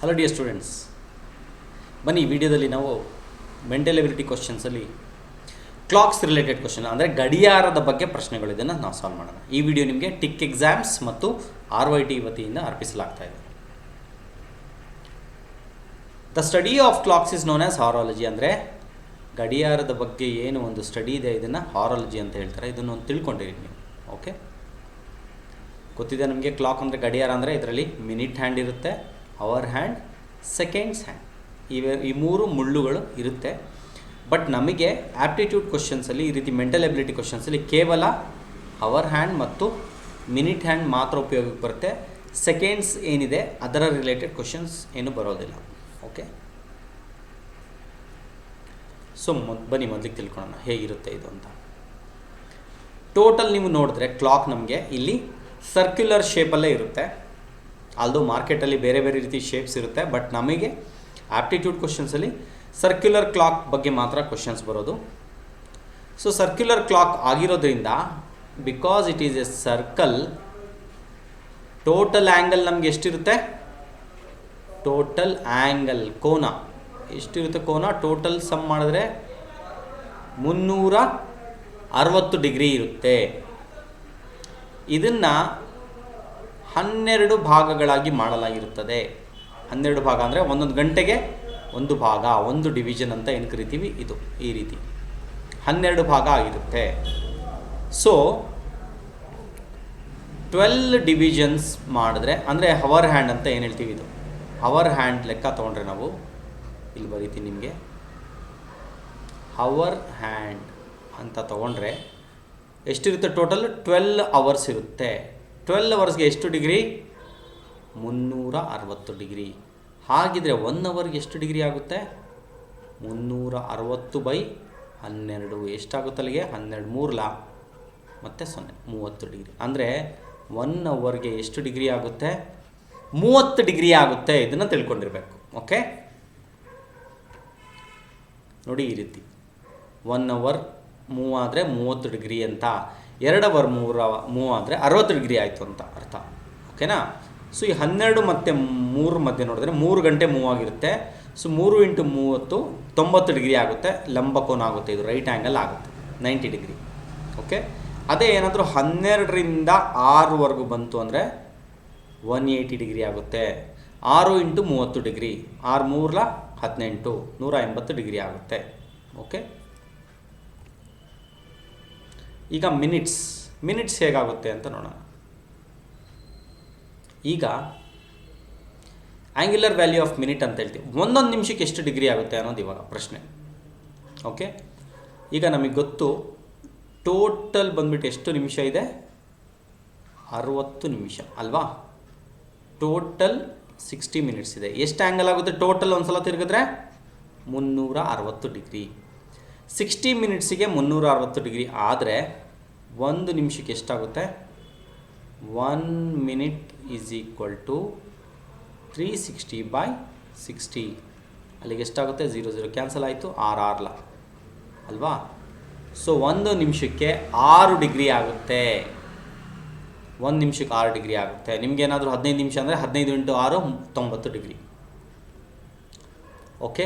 Hello dear students, ಬನ್ನಿ ಈ ವಿಡಿಯೋದಲ್ಲಿ ನಾವು ಮೆಂಟಲ್ ಎಬಿಲಿಟಿ ಕ್ವಶನ್ಸಲ್ಲಿ ಕ್ಲಾಕ್ಸ್ ರಿಲೇಟೆಡ್ ಕ್ವಶನ್ ಅಂದರೆ ಗಡಿಯಾರದ ಬಗ್ಗೆ ಪ್ರಶ್ನೆಗಳು ಇದನ್ನು ನಾವು ಸಾಲ್ವ್ ಮಾಡೋಣ. ಈ ವಿಡಿಯೋ ನಿಮಗೆ ಟಿಕ್ ಎಕ್ಸಾಮ್ಸ್ ಮತ್ತು RYT ವತಿಯಿಂದ ಅರ್ಪಿಸಲಾಗ್ತಾ ಇದೆ. The study of clocks is known as horology. ಅಂದರೆ ಗಡಿಯಾರದ ಬಗ್ಗೆ ಏನು ಒಂದು ಸ್ಟಡಿ ಇದೆ ಇದನ್ನು ಹಾರಾಲಜಿ ಅಂತ ಹೇಳ್ತಾರೆ. ಇದನ್ನು ಒಂದು ತಿಳ್ಕೊಂಡಿರಿ ನೀವು. ಓಕೆ, ಗೊತ್ತಿದೆ ನಮಗೆ ಕ್ಲಾಕ್ ಅಂದರೆ ಗಡಿಯಾರ ಅಂದರೆ ಇದರಲ್ಲಿ ಮಿನಿಟ್ ಹ್ಯಾಂಡ್ ಇರುತ್ತೆ, ಅವರ್ ಹ್ಯಾಂಡ್, ಸೆಕೆಂಡ್ಸ್ ಹ್ಯಾಂಡ್, ಈ ಮೂರು ಮುಳ್ಳುಗಳು ಇರುತ್ತೆ. ಬಟ್ ನಮಗೆ ಆ್ಯಪ್ಟಿಟ್ಯೂಡ್ ಕ್ವಶನ್ಸಲ್ಲಿ ಈ ರೀತಿ ಮೆಂಟಲ್ ಎಬಿಲಿಟಿ ಕ್ವಶನ್ಸಲ್ಲಿ ಕೇವಲ ಅವರ್ ಹ್ಯಾಂಡ್ ಮತ್ತು ಮಿನಿಟ್ ಹ್ಯಾಂಡ್ ಮಾತ್ರ ಉಪಯೋಗಕ್ಕೆ ಬರುತ್ತೆ. ಸೆಕೆಂಡ್ಸ್ ಏನಿದೆ ಅದರ ರಿಲೇಟೆಡ್ ಕ್ವಶನ್ಸ್ ಏನು ಬರೋದಿಲ್ಲ. ಓಕೆ, ಸೊ ಬನ್ನಿ ಮೊದಲಿಗೆ ತಿಳ್ಕೊಳ್ಳೋಣ ಹೇಗಿರುತ್ತೆ ಇದು ಅಂತ. ಟೋಟಲ್ ನೀವು ನೋಡಿದ್ರೆ ಕ್ಲಾಕ್ ನಮಗೆ ಇಲ್ಲಿ ಸರ್ಕ್ಯುಲರ್ ಶೇಪಲ್ಲೇ ಇರುತ್ತೆ. ಆಲ್ದೋ ಮಾರ್ಕೆಟಲ್ಲಿ ಬೇರೆ ಬೇರೆ ರೀತಿ ಶೇಪ್ಸ್ ಇರುತ್ತೆ, ಬಟ್ ನಮಗೆ ಆ್ಯಪ್ಟಿಟ್ಯೂಡ್ ಕ್ವಶನ್ಸಲ್ಲಿ ಸರ್ಕ್ಯುಲರ್ ಕ್ಲಾಕ್ ಬಗ್ಗೆ ಮಾತ್ರ ಕ್ವಶನ್ಸ್ ಬರೋದು. ಸೊ ಸರ್ಕ್ಯುಲರ್ ಕ್ಲಾಕ್ ಆಗಿರೋದ್ರಿಂದ because it is A circle, total angle ನಮಗೆ ಎಷ್ಟಿರುತ್ತೆ? ಟೋಟಲ್ ಆ್ಯಂಗಲ್ ಕೋನ ಎಷ್ಟಿರುತ್ತೆ? ಕೋನ ಟೋಟಲ್ ಸಮ್ ಮಾಡಿದ್ರೆ 360 ಡಿಗ್ರಿ ಇರುತ್ತೆ. ಇದನ್ನು 12 ಭಾಗಗಳಾಗಿ ಮಾಡಲಾಗಿರುತ್ತದೆ. 12 ಭಾಗ ಅಂದರೆ ಒಂದೊಂದು ಗಂಟೆಗೆ ಒಂದು ಭಾಗ, ಒಂದು ಡಿವಿಷನ್ ಅಂತ ಏನು ಕರಿತೀವಿ, ಇದು ಈ ರೀತಿ 12 ಭಾಗ ಆಗಿರುತ್ತೆ. ಸೊ 12 ಡಿವಿಷನ್ಸ್ ಮಾಡಿದ್ರೆ ಅಂದರೆ ಹವರ್ ಹ್ಯಾಂಡ್ ಅಂತ ಏನು ಹೇಳ್ತೀವಿ, ಇದು ಹವರ್ ಹ್ಯಾಂಡ್ ಲೆಕ್ಕ ತೊಗೊಂಡ್ರೆ ನಾವು ಇಲ್ಲಿ ಬರೀತೀನಿ ನಿಮಗೆ. ಹವರ್ ಹ್ಯಾಂಡ್ ಅಂತ ತೊಗೊಂಡ್ರೆ ಎಷ್ಟಿರುತ್ತೆ? ಟೋಟಲ್ 12 ಅವರ್ಸ್ ಇರುತ್ತೆ. 12 ಅವರ್ಸ್ಗೆ ಎಷ್ಟು ಡಿಗ್ರಿ? 360 ಡಿಗ್ರಿ. ಹಾಗಿದ್ರೆ 1 ಅವರ್ಗೆ ಎಷ್ಟು ಡಿಗ್ರಿ ಆಗುತ್ತೆ? 360/12 ಎಷ್ಟಾಗುತ್ತೆ ಅಲ್ಲಿಗೆ? 12 3 ಮತ್ತು 0 30 ಡಿಗ್ರಿ. ಅಂದರೆ 1 ಅವರ್ಗೆ ಎಷ್ಟು ಡಿಗ್ರಿ ಆಗುತ್ತೆ? 30 ಡಿಗ್ರಿ ಆಗುತ್ತೆ. ಇದನ್ನು ತಿಳ್ಕೊಂಡಿರ್ಬೇಕು. ಓಕೆ, ನೋಡಿ ಈ ರೀತಿ 1 ಅವರ್ ಮೂವ್ ಆದರೆ 30 ಡಿಗ್ರಿ ಅಂತ, 2 ಅವರ್ ಮೂವ್ ಆದರೆ 60 ಡಿಗ್ರಿ ಆಯಿತು ಅಂತ ಅರ್ಥ. ಓಕೆನಾ? ಸೊ ಈ 12 ಮತ್ತು 3 ಮಧ್ಯೆ ನೋಡಿದ್ರೆ 3 ಗಂಟೆ ಮೂವ್ ಆಗಿರುತ್ತೆ. ಸೊ 3 × 30 90 ಡಿಗ್ರಿ ಆಗುತ್ತೆ. ಲಂಬಕೋನ ಆಗುತ್ತೆ, ಇದು ರೈಟ್ ಆ್ಯಂಗಲ್ ಆಗುತ್ತೆ 90 ಡಿಗ್ರಿ. ಓಕೆ, ಅದೇ ಏನಾದರೂ 12ರಿಂದ 6ವರೆಗೂ ಬಂತು ಅಂದರೆ 180 ಡಿಗ್ರಿ ಆಗುತ್ತೆ. 6 × 30 ಡಿಗ್ರಿ, 6 3 18 180 ಡಿಗ್ರಿ ಆಗುತ್ತೆ. ಓಕೆ, ಈಗ ಮಿನಿಟ್ಸ್ ಹೇಗಾಗುತ್ತೆ ಅಂತ ನೋಡೋಣ. ಈಗ ಆ್ಯಂಗ್ಯುಲರ್ ವ್ಯಾಲ್ಯೂ ಆಫ್ ಮಿನಿಟ್ ಅಂತ ಹೇಳ್ತೀವಿ. ಒಂದೊಂದು ನಿಮಿಷಕ್ಕೆ ಎಷ್ಟು ಡಿಗ್ರಿ ಆಗುತ್ತೆ ಅನ್ನೋದು ಇವಾಗ ಪ್ರಶ್ನೆ. ಓಕೆ, ಈಗ ನಮಗೆ ಗೊತ್ತು ಟೋಟಲ್ ಬಂದ್ಬಿಟ್ಟು ಎಷ್ಟು ನಿಮಿಷ ಇದೆ? 60 ನಿಮಿಷ ಅಲ್ವಾ? ಟೋಟಲ್ 60 ಮಿನಿಟ್ಸ್ ಇದೆ. ಎಷ್ಟು ಆ್ಯಂಗಲ್ ಆಗುತ್ತೆ ಟೋಟಲ್? ಒಂದು ಸಲ ತಿರುಗಿದ್ರೆ 360 ಡಿಗ್ರಿ. 60 ಮಿನಿಟ್ಸಿಗೆ 360 ಡಿಗ್ರಿ ಆದರೆ 1 ನಿಮಿಷಕ್ಕೆ ಎಷ್ಟಾಗುತ್ತೆ? 1 ಮಿನಿಟ್ ಈಸ್ ಈಕ್ವಲ್ ಟು 360/60. ಅಲ್ಲಿಗೆ ಎಷ್ಟಾಗುತ್ತೆ? 0 0 ಕ್ಯಾನ್ಸಲ್ ಆಯಿತು, 6 ಅಲ್ವಾ? ಸೊ 1 ನಿಮಿಷಕ್ಕೆ 6 ಡಿಗ್ರಿ ಆಗುತ್ತೆ. 1 ನಿಮಿಷಕ್ಕೆ 6 ಡಿಗ್ರಿ ಆಗುತ್ತೆ. ನಿಮಗೇನಾದರೂ 15 ನಿಮಿಷ ಅಂದರೆ 15 × 6 90 ಡಿಗ್ರಿ. ಓಕೆ,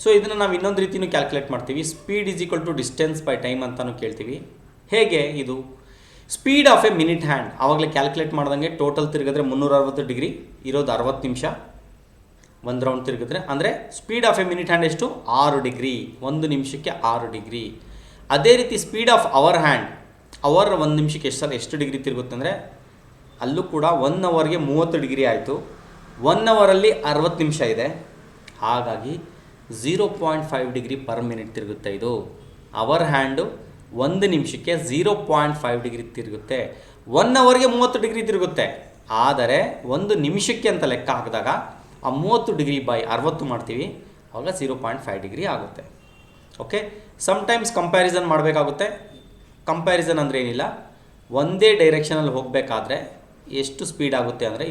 ಸೊ ಇದನ್ನು ನಾವು ಇನ್ನೊಂದು ರೀತಿಯೂ ಕ್ಯಾಲ್ಕುಲೇಟ್ ಮಾಡ್ತೀವಿ. Speed is equal to distance by time ಅಂತಲೂ ಕೇಳ್ತೀವಿ. ಹೇಗೆ ಇದು? Speed of a minute hand ಆವಾಗಲೇ ಕ್ಯಾಲ್ಕುಲೇಟ್ ಮಾಡ್ದಂಗೆ ಟೋಟಲ್ ತಿರುಗಿದ್ರೆ 360 ಡಿಗ್ರಿ ಇರೋದು 60 ನಿಮಿಷ. 1 ರೌಂಡ್ ತಿರುಗಿದ್ರೆ ಅಂದರೆ speed of a minute hand ಎಷ್ಟು? 6 ಡಿಗ್ರಿ. 1 ನಿಮಿಷಕ್ಕೆ 6 ಡಿಗ್ರಿ. ಅದೇ ರೀತಿ ಸ್ಪೀಡ್ ಆಫ್ ಅವರ್ ಹ್ಯಾಂಡ್, 1 ನಿಮಿಷಕ್ಕೆ ಎಷ್ಟು ಡಿಗ್ರಿ ತಿರುಗುತ್ತೆ ಅಂದರೆ ಅಲ್ಲೂ ಕೂಡ 1 ಅವರ್ಗೆ 30 ಡಿಗ್ರಿ ಆಯಿತು. 1 ಅವರಲ್ಲಿ 60 ನಿಮಿಷ ಇದೆ, ಹಾಗಾಗಿ 0.5 ಡಿಗ್ರಿ ಪರ್ ಮಿನಿಟ್ ತಿರುಗುತ್ತೆ. ಇದು ಅವರ್ ಹ್ಯಾಂಡು 1 ನಿಮಿಷಕ್ಕೆ 0.5 ಡಿಗ್ರಿ ತಿರುಗುತ್ತೆ. 1 ಅವರ್ಗೆ 30 ಡಿಗ್ರಿ ತಿರುಗುತ್ತೆ. ಆದರೆ 1 ನಿಮಿಷಕ್ಕೆ ಅಂತ ಲೆಕ್ಕ ಹಾಕಿದಾಗ ಆ 30 ಡಿಗ್ರಿ ಬೈ 60 ಮಾಡ್ತೀವಿ, ಆವಾಗ 0.5 ಡಿಗ್ರಿ ಆಗುತ್ತೆ. ಓಕೆ, ಸಮ್ಟೈಮ್ಸ್ ಕಂಪ್ಯಾರಿಸನ್ ಮಾಡಬೇಕಾಗುತ್ತೆ. ಕಂಪ್ಯಾರಿಸನ್ ಅಂದರೆ ಏನಿಲ್ಲ, ಒಂದೇ ಡೈರೆಕ್ಷನಲ್ಲಿ ಹೋಗಬೇಕಾದ್ರೆ ಎಷ್ಟು ಸ್ಪೀಡ್ ಆಗುತ್ತೆ ಅಂದರೆ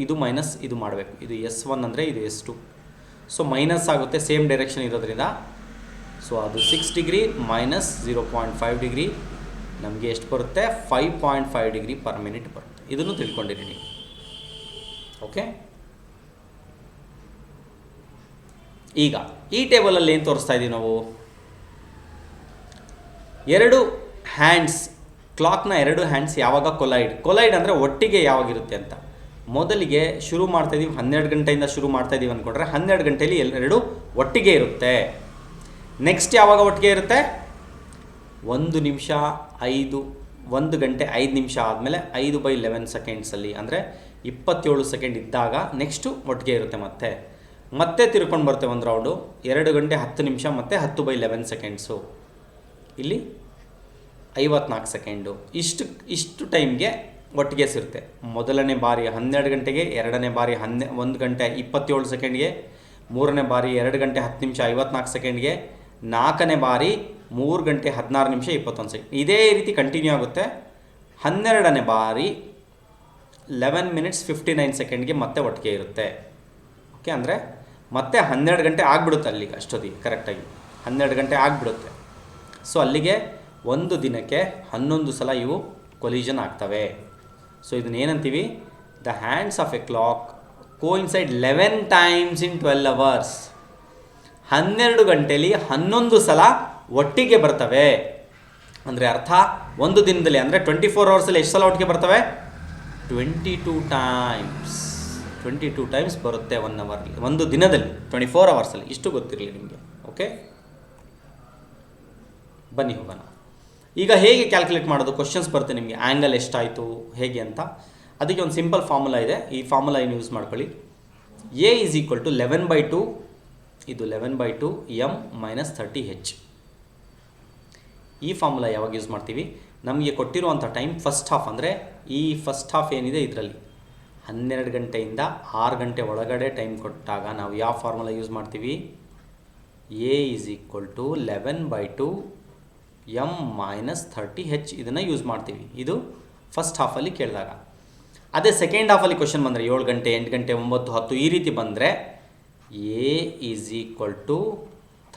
ಇದು ಮೈನಸ್ ಇದು ಮಾಡಬೇಕು. ಇದು S1 ಅಂದರೆ ಇದು S2. ಸೊ ಮೈನಸ್ ಆಗುತ್ತೆ ಸೇಮ್ ಡೈರೆಕ್ಷನ್ ಇರೋದ್ರಿಂದ. ಸೊ ಅದು 6 ಡಿಗ್ರಿ ಮೈನಸ್ 0.5 ಡಿಗ್ರಿ ನಮಗೆ ಎಷ್ಟು ಬರುತ್ತೆ? 5.5 ಡಿಗ್ರಿ ಪರ್ ಮಿನಿಟ್ ಬರುತ್ತೆ. ಇದನ್ನು ತಿಳ್ಕೊಂಡಿರಿ ನೀವು. ಓಕೆ, ಈಗ ಈ ಟೇಬಲಲ್ಲಿ ಏನು ತೋರಿಸ್ತಾ ಇದ್ದೀವಿ ನಾವು, ಎರಡು ಹ್ಯಾಂಡ್ಸ್, ಕ್ಲಾಕ್ನ ಎರಡು ಹ್ಯಾಂಡ್ಸ್ ಯಾವಾಗ ಕೊಲೈಡ್ ಅಂದರೆ ಒಟ್ಟಿಗೆ ಯಾವಾಗಿರುತ್ತೆ ಅಂತ. ಮೊದಲಿಗೆ ಶುರು ಮಾಡ್ತಾಯಿದ್ದೀವಿ 12 ಗಂಟೆಯಿಂದ ಶುರು ಮಾಡ್ತಾಯಿದ್ದೀವಿ ಅಂದ್ಕೊಂಡ್ರೆ 12 ಗಂಟೆಯಲ್ಲಿ ಎರಡು ಒಟ್ಟಿಗೆ ಇರುತ್ತೆ. ನೆಕ್ಸ್ಟ್ ಯಾವಾಗ ಒಟ್ಟಿಗೆ ಇರುತ್ತೆ, 1 ನಿಮಿಷ 1 ಗಂಟೆ 5 ನಿಮಿಷ ಆದಮೇಲೆ 5/11 ಸೆಕೆಂಡ್ಸಲ್ಲಿ ಅಂದರೆ 27 ಸೆಕೆಂಡ್ ಇದ್ದಾಗ ನೆಕ್ಸ್ಟು ಒಟ್ಟಿಗೆ ಇರುತ್ತೆ. ಮತ್ತೆ ತಿರ್ಕೊಂಡು ಬರುತ್ತೆ ಒಂದು ರೌಂಡು 2 ಗಂಟೆ 10 ನಿಮಿಷ ಮತ್ತು 10/11 ಸೆಕೆಂಡ್ಸು, ಇಲ್ಲಿ 54 ಸೆಕೆಂಡು. ಇಷ್ಟು ಟೈಮ್ಗೆ ಒಟ್ಟಿಗೆ ಸಿರುತ್ತೆ. ಮೊದಲನೇ ಬಾರಿ 12 ಗಂಟೆಗೆ, ಎರಡನೇ ಬಾರಿ 1 ಗಂಟೆ 27 ಸೆಕೆಂಡ್ಗೆ, ಮೂರನೇ ಬಾರಿ 2 ಗಂಟೆ 10 ನಿಮಿಷ 54 ಸೆಕೆಂಡ್ಗೆ, ನಾಲ್ಕನೇ ಬಾರಿ 3 ಗಂಟೆ 16 ನಿಮಿಷ 21 ಸೆಕೆಂಡ್. ಇದೇ ರೀತಿ ಕಂಟಿನ್ಯೂ ಆಗುತ್ತೆ. 12ನೇ ಬಾರಿ 11 ಮಿನಿಟ್ಸ್ 59 ಸೆಕೆಂಡ್ಗೆ ಮತ್ತೆ ಒಟ್ಟಿಗೆ ಇರುತ್ತೆ. ಓಕೆ, ಅಂದರೆ ಮತ್ತೆ 12 ಗಂಟೆ ಆಗಿಬಿಡುತ್ತೆ ಅಲ್ಲಿಗೆ, ಅಷ್ಟೊತ್ತಿಗೆ ಕರೆಕ್ಟಾಗಿ 12 ಗಂಟೆ ಆಗಿಬಿಡುತ್ತೆ. ಸೊ ಅಲ್ಲಿಗೆ ಒಂದು ದಿನಕ್ಕೆ 11 ಸಲ ಇವು ಕೊಲಿಷನ್ ಆಗ್ತವೆ. ಸೊ ಇದನ್ನ ಏನಂತೀವಿ, the hands of A clock coincide 11 times in 12 hours. 12 ಗಂಟೆಯಲ್ಲಿ 11 ಸಲ ಒಟ್ಟಿಗೆ ಬರ್ತವೆ. ಅಂದರೆ ಅರ್ಥ, ಒಂದು ದಿನದಲ್ಲಿ ಅಂದರೆ 24 ಅವರ್ಸಲ್ಲಿ ಎಷ್ಟು ಸಲ ಒಟ್ಟಿಗೆ ಬರ್ತವೆ, 22 ಟೈಮ್ಸ್ ಬರುತ್ತೆ 1 ಅವರ್ಲಿ, ಒಂದು ದಿನದಲ್ಲಿ 24 ಅವರ್ಸಲ್ಲಿ. ಇಷ್ಟು ಗೊತ್ತಿರಲಿ ನಿಮಗೆ. ಓಕೆ, ಬನ್ನಿ ಹೋಗೋಣ. ಈಗ ಹೇಗೆ ಕ್ಯಾಲ್ಕುಲೇಟ್ ಮಾಡೋದು, ಕ್ವಶನ್ಸ್ ಬರುತ್ತೆ ನಿಮಗೆ, ಆ್ಯಂಗಲ್ ಎಷ್ಟಾಯಿತು ಹೇಗೆ ಅಂತ. ಅದಕ್ಕೆ ಒಂದು ಸಿಂಪಲ್ ಫಾರ್ಮುಲಾ ಇದೆ, ಈ ಫಾರ್ಮುಲಾ ಏನು ಯೂಸ್ ಮಾಡ್ಕೊಳ್ಳಿ. ಎ ಈಸ್ ಈಕ್ವಲ್ ಟು 11/2, ಇದು 11/2 m ಮೈನಸ್ 30h. ಈ ಫಾರ್ಮುಲಾ ಯಾವಾಗ ಯೂಸ್ ಮಾಡ್ತೀವಿ, ನಮಗೆ ಕೊಟ್ಟಿರುವಂಥ ಟೈಮ್ ಫಸ್ಟ್ ಹಾಫ್, ಅಂದರೆ ಈ ಫಸ್ಟ್ ಹಾಫ್ ಏನಿದೆ ಇದರಲ್ಲಿ 12 ಗಂಟೆಯಿಂದ 6 ಗಂಟೆ ಒಳಗಡೆ ಟೈಮ್ ಕೊಟ್ಟಾಗ ನಾವು ಯಾವ ಫಾರ್ಮುಲಾ ಯೂಸ್ ಮಾಡ್ತೀವಿ, A is equal to 11/2 m minus 30h ಇದನ್ನು ಯೂಸ್ ಮಾಡ್ತೀವಿ. ಇದು ಫಸ್ಟ್ ಹಾಫಲ್ಲಿ ಕೇಳಿದಾಗ. ಅದೇ ಸೆಕೆಂಡ್ ಹಾಫಲ್ಲಿ ಕ್ವಶನ್ ಬಂದರೆ 7 ಗಂಟೆ 8 ಗಂಟೆ 9 10 ಈ ರೀತಿ ಬಂದರೆ A is equal to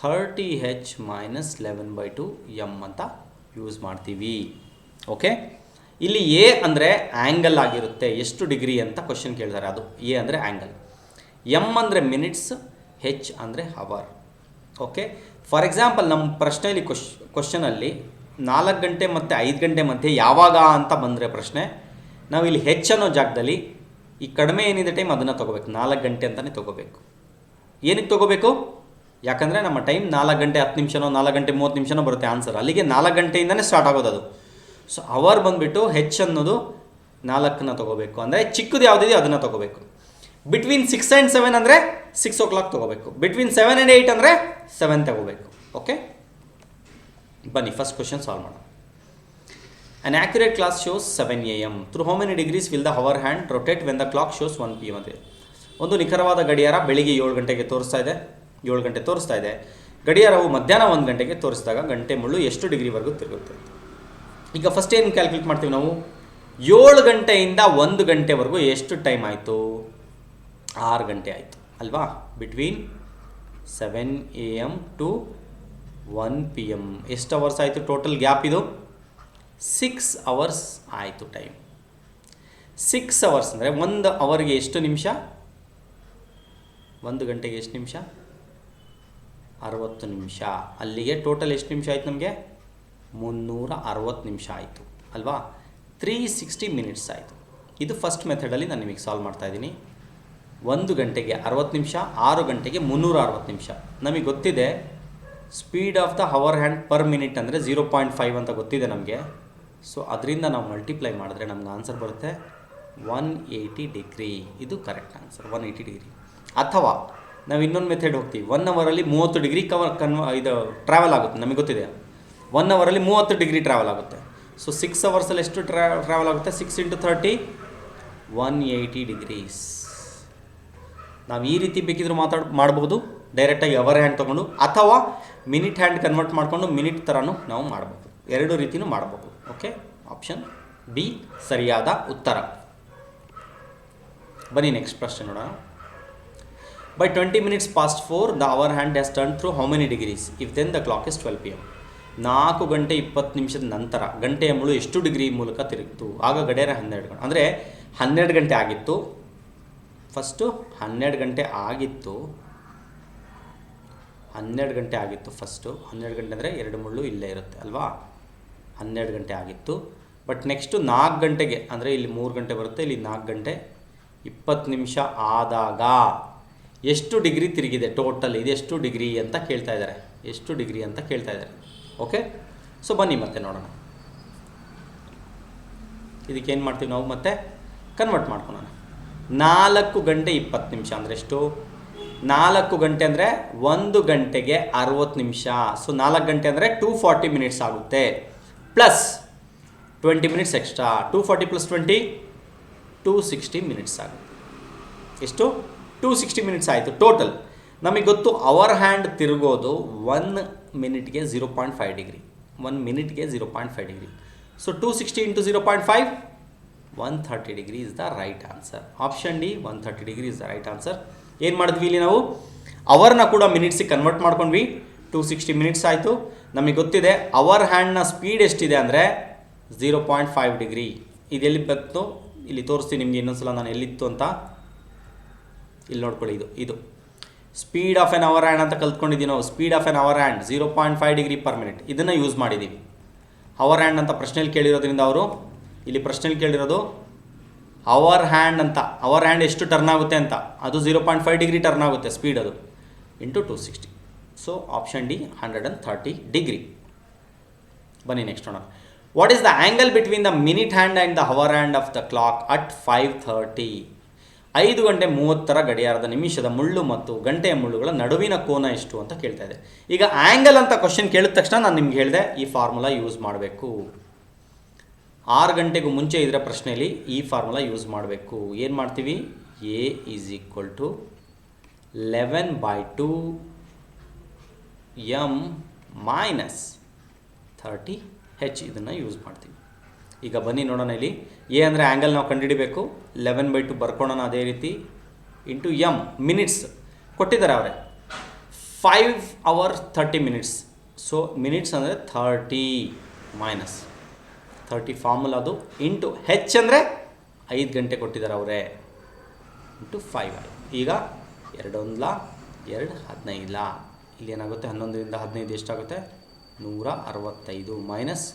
30h minus 11/2 m ಅಂತ ಯೂಸ್ ಮಾಡ್ತೀವಿ. ಓಕೆ, ಇಲ್ಲಿ ಎ ಅಂದರೆ ಆ್ಯಂಗಲ್ ಆಗಿರುತ್ತೆ, ಎಷ್ಟು ಡಿಗ್ರಿ ಅಂತ ಕ್ವಶನ್ ಕೇಳ್ತಾರೆ, ಅದು ಎ ಅಂದರೆ ಆ್ಯಂಗಲ್, ಎಮ್ ಅಂದರೆ ಮಿನಿಟ್ಸ್, ಹೆಚ್ ಅಂದರೆ ಹವರ್. ಓಕೆ, ಫಾರ್ ಎಕ್ಸಾಂಪಲ್ ನಮ್ಮ ಪ್ರಶ್ನೆಯಲ್ಲಿ ಕ್ವಶನಲ್ಲಿ 4 ಗಂಟೆ ಮತ್ತು 5 ಗಂಟೆ ಮಧ್ಯೆ ಯಾವಾಗ ಅಂತ ಬಂದರೆ ಪ್ರಶ್ನೆ, ನಾವು ಇಲ್ಲಿ ಹೆಚ್ ಅನ್ನೋ ಜಾಗದಲ್ಲಿ ಈ ಕಡಿಮೆ ಏನಿದೆ ಟೈಮ್ ಅದನ್ನು ತೊಗೋಬೇಕು, 4 ಗಂಟೆ ಅಂತಲೇ ತೊಗೋಬೇಕು. ಏನಕ್ಕೆ ತೊಗೋಬೇಕು, ಯಾಕಂದರೆ ನಮ್ಮ ಟೈಮ್ 4 ಗಂಟೆ 10 ನಿಮಿಷನೋ 4 ಗಂಟೆ 30 ನಿಮಿಷನೋ ಬರುತ್ತೆ ಆನ್ಸರ್, ಅಲ್ಲಿಗೆ 4 ಗಂಟೆಯಿಂದನೇ ಸ್ಟಾರ್ಟ್ ಆಗೋದು ಅದು. ಸೊ ಅವರ್ ಬಂದುಬಿಟ್ಟು ಹೆಚ್ ಅನ್ನೋದು 4ನ್ನ ತೊಗೋಬೇಕು, ಅಂದರೆ ಚಿಕ್ಕದು ಯಾವುದಿದೆಯೋ ಅದನ್ನು ತೊಗೋಬೇಕು. ಬಿಟ್ವೀನ್ 6 and 7 ಅಂದರೆ 6 o'clock ತೊಗೋಬೇಕು. ಬಿಟ್ವೀನ್ 7 and 8 ಅಂದರೆ 7 ತೊಗೋಬೇಕು. ಓಕೆ, ಬನ್ನಿ ಫಸ್ಟ್ ಕ್ವಶನ್ ಸಾಲ್ವ್ ಮಾಡೋಣ. An accurate class shows 7 AM. Through how many degrees will the hour hand rotate when the clock shows 1 PM ಅಂತ. ಒಂದು ನಿಖರವಾದ ಗಡಿಯಾರ ಬೆಳಿಗ್ಗೆ 7 ಗಂಟೆಗೆ ತೋರಿಸ್ತಾ ಇದೆ, 7 ಗಂಟೆ ತೋರಿಸ್ತಾ ಇದೆ. ಗಡಿಯಾರವು ಮಧ್ಯಾಹ್ನ 1 ಗಂಟೆಗೆ ತೋರಿಸಿದಾಗ ಗಂಟೆ ಮುಳ್ಳು ಎಷ್ಟು ಡಿಗ್ರಿವರೆಗೂ ತಿರುಗುತ್ತೆ. ಈಗ ಫಸ್ಟ್ ಏನು ಕ್ಯಾಲ್ಕುಲೇಟ್ ಮಾಡ್ತೀವಿ ನಾವು, 7 ಗಂಟೆಯಿಂದ 1 ಗಂಟೆವರೆಗೂ ಎಷ್ಟು ಟೈಮ್ ಆಯಿತು, 6 ಗಂಟೆ ಆಯಿತು ಅಲ್ವಾ. ಬಿಟ್ವೀನ್ 7 AM ಟು 1 PM ಎಷ್ಟು ಅವರ್ಸ್ ಆಯಿತು ಟೋಟಲ್ ಗ್ಯಾಪ್, ಇದು 6 ಅವರ್ಸ್ ಆಯಿತು ಟೈಮ್. 6 ಅವರ್ಸ್ ಅಂದರೆ 1 ಅವರ್ಗೆ ಎಷ್ಟು ನಿಮಿಷ, 1 ಗಂಟೆಗೆ ಎಷ್ಟು ನಿಮಿಷ, 60 ನಿಮಿಷ. ಅಲ್ಲಿಗೆ ಟೋಟಲ್ ಎಷ್ಟು ನಿಮಿಷ ಆಯಿತು ನಮಗೆ, 360 ನಿಮಿಷ ಆಯಿತು ಅಲ್ವಾ. 360 ಮಿನಿಟ್ಸ್ ಆಯಿತು. ಇದು ಫಸ್ಟ್ ಮೆಥಡಲ್ಲಿ ನಾನು ನಿಮಗೆ ಸಾಲ್ವ್ ಮಾಡ್ತಾಯಿದ್ದೀನಿ. 1 ಗಂಟೆಗೆ 60 ನಿಮಿಷ, 6 ಗಂಟೆಗೆ 360 ನಿಮಿಷ. ನಮಗೆ ಗೊತ್ತಿದೆ speed of the hour hand per minute ಅಂದರೆ 0.5 ಅಂತ ಗೊತ್ತಿದೆ ನಮಗೆ. ಸೊ ಅದರಿಂದ ನಾವು ಮಲ್ಟಿಪ್ಲೈ ಮಾಡಿದ್ರೆ ನಮ್ಗೆ ಆನ್ಸರ್ ಬರುತ್ತೆ 180 ಡಿಗ್ರಿ. ಇದು ಕರೆಕ್ಟ್ ಆನ್ಸರ್, 180 ಡಿಗ್ರಿ. ಅಥವಾ ನಾವು ಇನ್ನೊಂದು ಮೆಥಡ್ ಹೋಗ್ತೀವಿ, 1 ಅವರಲ್ಲಿ 30 ಡಿಗ್ರಿ ಇದು ಟ್ರಾವೆಲ್ ಆಗುತ್ತೆ. ನಮಗೆ ಗೊತ್ತಿದೆ 1 ಅವರಲ್ಲಿ 30 ಡಿಗ್ರಿ ಟ್ರಾವೆಲ್ ಆಗುತ್ತೆ. ಸೊ 6 ಅವರ್ಸಲ್ಲಿ ಎಷ್ಟು ಟ್ರಾವೆಲ್ ಆಗುತ್ತೆ, 6 × 30 180 ಡಿಗ್ರೀಸ್. ನಾವು ಈ ರೀತಿ ಬೇಕಿದ್ರೂ ಮಾಡ್ಬೋದು, ಡೈರೆಕ್ಟಾಗಿ ಅವರ್ ಹ್ಯಾಂಡ್ ತೊಗೊಂಡು, ಅಥವಾ ಮಿನಿಟ್ ಹ್ಯಾಂಡ್ ಕನ್ವರ್ಟ್ ಮಾಡಿಕೊಂಡು ಮಿನಿಟ್ ಥರನೂ ನಾವು ಮಾಡ್ಬೋದು. ಎರಡು ರೀತಿಯೂ ಮಾಡ್ಬೋದು. ಓಕೆ, ಆಪ್ಷನ್ ಬಿ ಸರಿಯಾದ ಉತ್ತರ. ಬನ್ನಿ ನೆಕ್ಸ್ಟ್ ಪ್ರಶ್ನೆ ನೋಡೋಣ. By 20 minutes past 4 the hour hand has turn through how many degrees if then the clock is 12 PM. 4 ಗಂಟೆ 20 ನಿಮಿಷದ ನಂತರ ಗಂಟೆಯ ಮುಳು ಎಷ್ಟು ಡಿಗ್ರಿ ಮೂಲಕ ತಿರುಗಿತು, ಆಗ ಗಡಿಯಾರ 12 ಗಂಟೆ, ಅಂದರೆ 12 ಗಂಟೆ ಆಗಿತ್ತು. ಫಸ್ಟು 12 ಗಂಟೆ ಆಗಿತ್ತು, 12 ಗಂಟೆ ಆಗಿತ್ತು ಫಸ್ಟು. 12 ಗಂಟೆ ಅಂದರೆ 2 ಮುಳ್ಳು ಇಲ್ಲೇ ಇರುತ್ತೆ ಅಲ್ವಾ. 12 ಗಂಟೆ ಆಗಿತ್ತು. ಬಟ್ ನೆಕ್ಸ್ಟು 4 ಗಂಟೆಗೆ, ಅಂದರೆ ಇಲ್ಲಿ 3 ಗಂಟೆ ಬರುತ್ತೆ, ಇಲ್ಲಿ 4 ಗಂಟೆ 20 ನಿಮಿಷ ಆದಾಗ ಎಷ್ಟು ಡಿಗ್ರಿ ತಿರುಗಿದೆ ಟೋಟಲ್, ಇದೆಷ್ಟು ಡಿಗ್ರಿ ಅಂತ ಕೇಳ್ತಾ ಇದ್ದಾರೆ. ಎಷ್ಟು ಡಿಗ್ರಿ ಅಂತ ಕೇಳ್ತಾ ಇದ್ದಾರೆ. ಓಕೆ, ಸೊ ಬನ್ನಿ ಮತ್ತೆ ನೋಡೋಣ. ಇದಕ್ಕೇನು ಮಾಡ್ತೀವಿ ನಾವು, ಮತ್ತೆ ಕನ್ವರ್ಟ್ ಮಾಡ್ಕೊಳ್ಳೋಣ. 4 ಗಂಟೆ 20 ನಿಮಿಷ ಅಂದರೆ ಎಷ್ಟು? 4 ಗಂಟೆ ಅಂದರೆ 1 ಗಂಟೆಗೆ 60 ನಿಮಿಷ. ಸೊ 4 ಗಂಟೆ ಅಂದರೆ 240 ಮಿನಿಟ್ಸ್ ಆಗುತ್ತೆ, plus 20 minutes extra. 240 plus 20 260 minutes ಆಗುತ್ತೆ. ಎಷ್ಟು? 260 ಮಿನಿಟ್ಸ್ ಆಯಿತು ಟೋಟಲ್. ನಮಗೆ ಗೊತ್ತು ಅವರ್ ಹ್ಯಾಂಡ್ ತಿರುಗೋದು 1 ಮಿನಿಟ್ಗೆ 0.5 ಡಿಗ್ರಿ. 1 ಮಿನಿಟ್ಗೆ 0.5 degree. So 260 into 0.5 130 degree is the right answer. Option D 130 degree is the right answer. ಏನು ಮಾಡಿದ್ವಿ ಇಲ್ಲಿ ನಾವು, ಅವರ್ನ ಕೂಡ ಮಿನಿಟ್ಸಿಗೆ ಕನ್ವರ್ಟ್ ಮಾಡ್ಕೊಂಡ್ವಿ. 260 ಮಿನಿಟ್ಸ್ ಆಯಿತು. ನಮಗೆ ಗೊತ್ತಿದೆ ಅವರ್ ಹ್ಯಾಂಡ್ನ ಸ್ಪೀಡ್ ಎಷ್ಟಿದೆ ಅಂದರೆ 0.5 ಡಿಗ್ರಿ. ಇದೆಲ್ಲಿ ಬಂತು ಇಲ್ಲಿ ತೋರಿಸ್ತೀನಿ ನಿಮಗೆ ಇನ್ನೊಂದ್ಸಲ ನಾನು ಎಲ್ಲಿತ್ತು ಅಂತ. ಇಲ್ಲಿ ನೋಡ್ಕೊಳ್ಳಿ, ಇದು speed of an hour hand ಅಂತ ಕಲ್ತ್ಕೊಂಡಿದ್ದೀವಿ ನಾವು. Speed of an hour hand 0.5 degree per minute. ಇದನ್ನು ಯೂಸ್ ಮಾಡಿದ್ದೀವಿ. ಅವರ್ ಹ್ಯಾಂಡ್ ಅಂತ ಪ್ರಶ್ನೆಯಲ್ಲಿ ಕೇಳಿರೋದ್ರಿಂದ ಅವರು ಇಲ್ಲಿ ಪ್ರಶ್ನೆಯಲ್ಲಿ ಕೇಳಿರೋದು ಅವರ್ ಹ್ಯಾಂಡ್ ಅಂತ. ಅವರ್ ಹ್ಯಾಂಡ್ ಎಷ್ಟು ಟರ್ನ್ ಆಗುತ್ತೆ ಅಂತ, ಅದು 0.5 ಡಿಗ್ರಿ ಟರ್ನ್ ಆಗುತ್ತೆ ಸ್ಪೀಡ್, ಅದು into 260. So option D 130 degree. ಬನ್ನಿ ನೆಕ್ಸ್ಟ್ ನೋಡೋಣ. What is the angle between the minute hand and the hour hand of the clock at 5:30? 5 ಗಂಟೆ 30 ಗಡಿಯಾರದ ನಿಮಿಷದ ಮುಳ್ಳು ಮತ್ತು ಗಂಟೆಯ ಮುಳ್ಳುಗಳ ನಡುವಿನ ಕೋನ ಎಷ್ಟು ಅಂತ ಕೇಳ್ತಾ ಇದೆ. ಈಗ ಆ್ಯಂಗಲ್ ಅಂತ ಕ್ವಶನ್ ಕೇಳಿದ ತಕ್ಷಣ ನಾನು ನಿಮ್ಗೆ ಹೇಳಿದೆ ಈ ಫಾರ್ಮುಲಾ ಯೂಸ್ ಮಾಡಬೇಕು. 6 ಗಂಟೆಗೂ ಮುಂಚೆ ಇದರ ಪ್ರಶ್ನೆಯಲ್ಲಿ ಈ ಫಾರ್ಮುಲಾ ಯೂಸ್ ಮಾಡಬೇಕು. ಏನು ಮಾಡ್ತೀವಿ, A is equal to 11/2 m minus 30h. ಇದನ್ನು ಯೂಸ್ ಮಾಡ್ತೀವಿ. ಈಗ ಬನ್ನಿ ನೋಡೋಣ. ಇಲ್ಲಿ ಎ ಅಂದರೆ ಆ್ಯಂಗಲ್ ನಾವು ಕಂಡುಹಿಡಿಬೇಕು. 11/2 ಬರ್ಕೊಳ್ಳೋಣ. ಅದೇ ರೀತಿ ಇಂಟು ಎಮ್ ಮಿನಿಟ್ಸ್ ಕೊಟ್ಟಿದ್ದಾರೆ ಅವರೇ. 5 hours 30 minutes. ಸೊ ಮಿನಿಟ್ಸ್ ಅಂದರೆ 30 ಮೈನಸ್ 30 ಫಾರ್ಮುಲಾ ಅದು, ಇಂಟು ಹೆಚ್ ಅಂದರೆ 5 ಗಂಟೆ ಕೊಟ್ಟಿದ್ದಾರೆ ಅವರೇ, ಇಂಟು 5. ಈಗ 2 1 2 15. ಇಲ್ಲಿ ಏನಾಗುತ್ತೆ, 11ರಿಂದ 15 ಎಷ್ಟಾಗುತ್ತೆ, 165 ಮೈನಸ್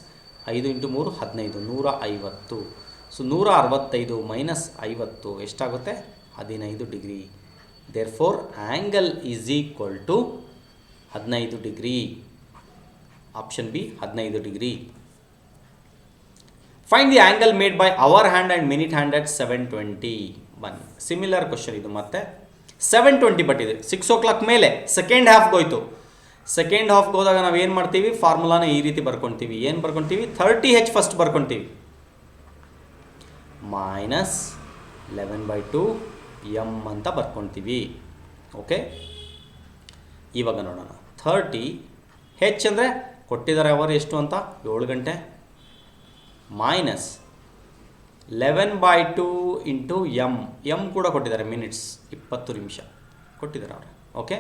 5 ಇಂಟು 3 15 150. ಸೊ 165 ಮೈನಸ್ 50 ಎಷ್ಟಾಗುತ್ತೆ, 15 degree. Therefore angle is equal to 15 degree. Option B 15 degree. Find the angle made by hour hand and minute hand at 7:20. ಬನ್ನಿ, ಸಿಮಿಲರ್ ಕ್ವಶನ್ ಇದು. ಮತ್ತೆ 7:20 ಬಟ್ಟಿದೆ. 6 o'clock ಮೇಲೆ ಸೆಕೆಂಡ್ ಹಾಫ್ಗೆ ಹೋಯ್ತು. ಸೆಕೆಂಡ್ ಹಾಫ್ಗೆ ಹೋದಾಗ ನಾವು ಏನು ಮಾಡ್ತೀವಿ, ಫಾರ್ಮುಲಾನ ಈ ರೀತಿ ಬರ್ಕೊತೀವಿ. ಏನು ಬರ್ಕೊತೀವಿ, 30h ಫಸ್ಟ್ ಬರ್ಕೊತೀವಿ, ಮೈನಸ್ 11/2 m ಅಂತ ಬರ್ಕೊತೀವಿ. ಓಕೆ, ಇವಾಗ ನೋಡೋಣ. 30h ಅಂದರೆ ಕೊಟ್ಟಿದ್ದಾರೆ ಅವರ್ ಎಷ್ಟು ಅಂತ, 7 ಗಂಟೆ, ಮೈನಸ್ 11/2 ಇಂಟು ಎಮ್ ಕೂಡ ಕೊಟ್ಟಿದ್ದಾರೆ, ಮಿನಿಟ್ಸ್ 20 ನಿಮಿಷ ಕೊಟ್ಟಿದ್ದಾರೆ ಅವರು. ಓಕೆ,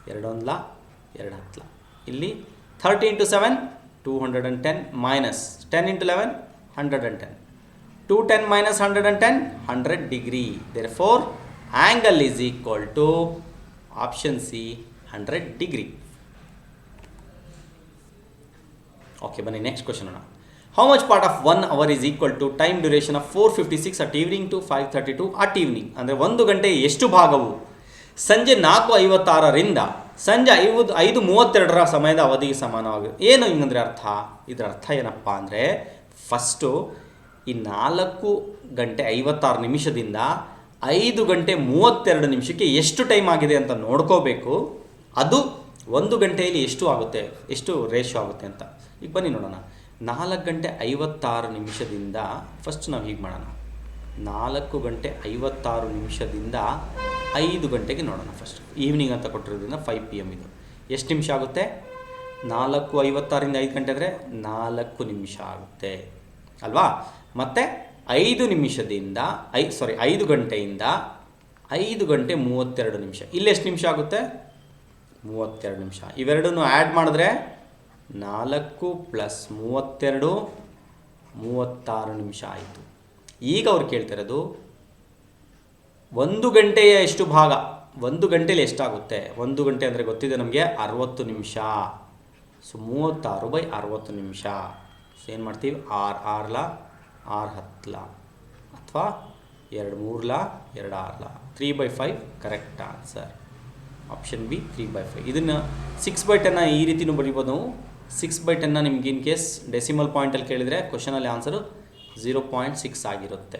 2 1 2 10. ಇಲ್ಲಿ 30 into 7 210 minus 10 into 11 110. 210 minus 110 100 degree. Therefore angle is equal to option C 100 degree. Okay, ಬನ್ನಿ ನೆಕ್ಸ್ಟ್ ಕ್ವಶನ್ ನೋಡೋಣ. How much part of 1 hour is equal to time duration of 4:56 at evening to 5:32 at evening? ಅಂದರೆ 1 ಗಂಟೆ ಎಷ್ಟು ಭಾಗವು ಸಂಜೆ 4:56ರಿಂದ ಸಂಜೆ 5:32 ಸಮಯದ ಅವಧಿಗೆ ಸಮಾನವಾಗಿದೆ. ಏನು ಹಿಂಗಂದರೆ ಅರ್ಥ, ಇದರ ಅರ್ಥ ಏನಪ್ಪ ಅಂದರೆ, ಫಸ್ಟು ಈ 4 ಗಂಟೆ 56 ನಿಮಿಷದಿಂದ 5 ಗಂಟೆ 32 ನಿಮಿಷಕ್ಕೆ ಎಷ್ಟು ಟೈಮ್ ಆಗಿದೆ ಅಂತ ನೋಡ್ಕೋಬೇಕು. ಅದು 1 ಗಂಟೆಯಲ್ಲಿ ಎಷ್ಟು ಆಗುತ್ತೆ, ಎಷ್ಟು ರೇಷೋ ಆಗುತ್ತೆ ಅಂತ. ಈಗ ಬನ್ನಿ ನೋಡೋಣ. 4 ಗಂಟೆ 56 ನಿಮಿಷದಿಂದ ಫಸ್ಟ್ ನಾವು ಹೀಗೆ ಮಾಡೋಣ. 4 ಗಂಟೆ 56 ನಿಮಿಷದಿಂದ 5 ಗಂಟೆಗೆ ನೋಡೋಣ. ಫಸ್ಟ್ ಈವ್ನಿಂಗ್ ಅಂತ ಕೊಟ್ಟಿರೋದ್ರಿಂದ 5 PM ಇದು ಎಷ್ಟು ನಿಮಿಷ ಆಗುತ್ತೆ, 4:56ರಿಂದ 5 ಗಂಟೆ ಅಂದರೆ 4 ನಿಮಿಷ ಆಗುತ್ತೆ ಅಲ್ವಾ. ಮತ್ತು 5 ನಿಮಿಷದಿಂದ 5 ಗಂಟೆಯಿಂದ 5 ಗಂಟೆ 32 ನಿಮಿಷ, ಇಲ್ಲಿ ಎಷ್ಟು ನಿಮಿಷ ಆಗುತ್ತೆ, 32 ನಿಮಿಷ. ಇವೆರಡನ್ನು ಆ್ಯಡ್ ಮಾಡಿದ್ರೆ 4 + 32 36 ನಿಮಿಷ ಆಯಿತು. ಈಗ ಅವ್ರು ಕೇಳ್ತಿರೋದು 1 ಗಂಟೆಯ ಎಷ್ಟು ಭಾಗ, 1 ಗಂಟೆಲಿ ಎಷ್ಟಾಗುತ್ತೆ? 1 ಗಂಟೆ ಅಂದರೆ ಗೊತ್ತಿದೆ ನಮಗೆ 60 ನಿಮಿಷ. ಸೊ 36/60 ನಿಮಿಷ. ಸೊ ಏನು ಮಾಡ್ತೀವಿ? 6 6 10 ಅಥವಾ 2 3 2 6 3/5 ಕರೆಕ್ಟ್ ಆನ್ಸರ್. Option B 3/5. ಇದನ್ನು 6/10 ಈ ರೀತಿಯೂ ಬರೀಬೋದು. 6/10 ನಿಮ್ಗೆ ಇನ್ ಕೇಸ್ ಡೆಸಿಮಲ್ ಪಾಯಿಂಟಲ್ಲಿ ಕೇಳಿದರೆ ಕ್ವಶನಲ್ಲಿ ಆನ್ಸರು 0.6 ಆಗಿರುತ್ತೆ.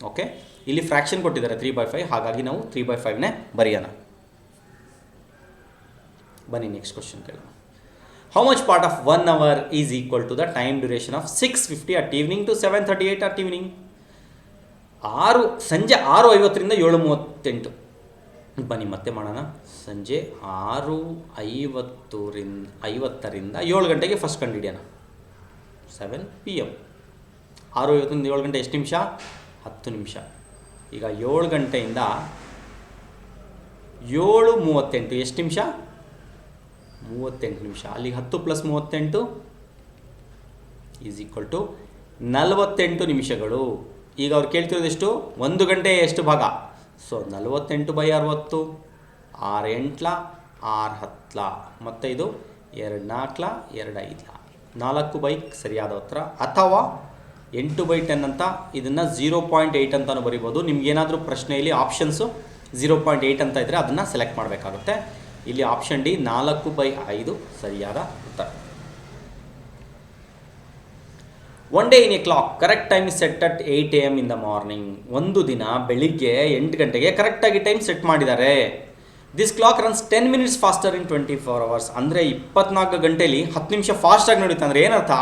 ಓಕೆ, ಇಲ್ಲಿ ಫ್ರ್ಯಾಕ್ಷನ್ ಕೊಟ್ಟಿದ್ದಾರೆ 3/5, ಹಾಗಾಗಿ ನಾವು 3/5ನೇ ಬರೆಯೋಣ. ಬನ್ನಿ ನೆಕ್ಸ್ಟ್ ಕ್ವಶನ್ ಕೇಳೋಣ. How much part of 1 hour is equal to the time duration of 6:50 at evening to 7:38 at evening? ಸಂಜೆ 6:50ರಿಂದ 7:38. ಬನ್ನಿ ಮತ್ತೆ ಮಾಡೋಣ. ಸಂಜೆ 6:50ರಿಂದ 7 ಗಂಟೆಗೆ ಫಸ್ಟ್ ಕಂಡುಹಿಡಿಯೋಣ. 7 PM. 6:50ರಿಂದ 7 ಗಂಟೆ ಎಷ್ಟು ನಿಮಿಷ? 10 ನಿಮಿಷ. ಈಗ 7 ಗಂಟೆಯಿಂದ 7:38 ಎಷ್ಟು ನಿಮಿಷ? 38 ನಿಮಿಷ. ಅಲ್ಲಿಗೆ 10 + 38 ಈಸ್ ಈಕ್ವಲ್ ಟು 48 ನಿಮಿಷಗಳು. ಈಗ ಅವ್ರು ಕೇಳ್ತಿರೋದು ಎಷ್ಟು? 1 ಗಂಟೆ ಎಷ್ಟು ಭಾಗ? ಸೊ 48/60, 6 8 6 10 ಮತ್ತು ಇದು 2 4 2 5 4 ಬೈ ಸರಿಯಾದ ಉತ್ತರ. ಅಥವಾ 8/10 ಅಂತ ಇದನ್ನು 0.8 ಅಂತಲೂ ಬರಿಬೋದು. ನಿಮ್ಗೇನಾದರೂ ಪ್ರಶ್ನೆಯಲ್ಲಿ ಆಪ್ಷನ್ಸು 0.8 ಅಂತ ಇದ್ದರೆ ಅದನ್ನು ಸೆಲೆಕ್ಟ್ ಮಾಡಬೇಕಾಗುತ್ತೆ. ಇಲ್ಲಿ ಆಪ್ಷನ್ ಡಿ 4/5 ಸರಿಯಾದ ಉತ್ತರ. One day in a clock correct time set at 8 AM in the morning. ಒಂದು ದಿನ ಬೆಳಿಗ್ಗೆ 8 ಗಂಟೆಗೆ ಕರೆಕ್ಟಾಗಿ ಟೈಮ್ ಸೆಟ್ ಮಾಡಿದ್ದಾರೆ. This clock runs 10 minutes faster in 24 hours. ಅಂದರೆ 24 ಗಂಟೆಯಲ್ಲಿ 10 ನಿಮಿಷ ಫಾಸ್ಟಾಗಿ ನಡೀತಾ. ಅಂದರೆ ಏನರ್ಥ?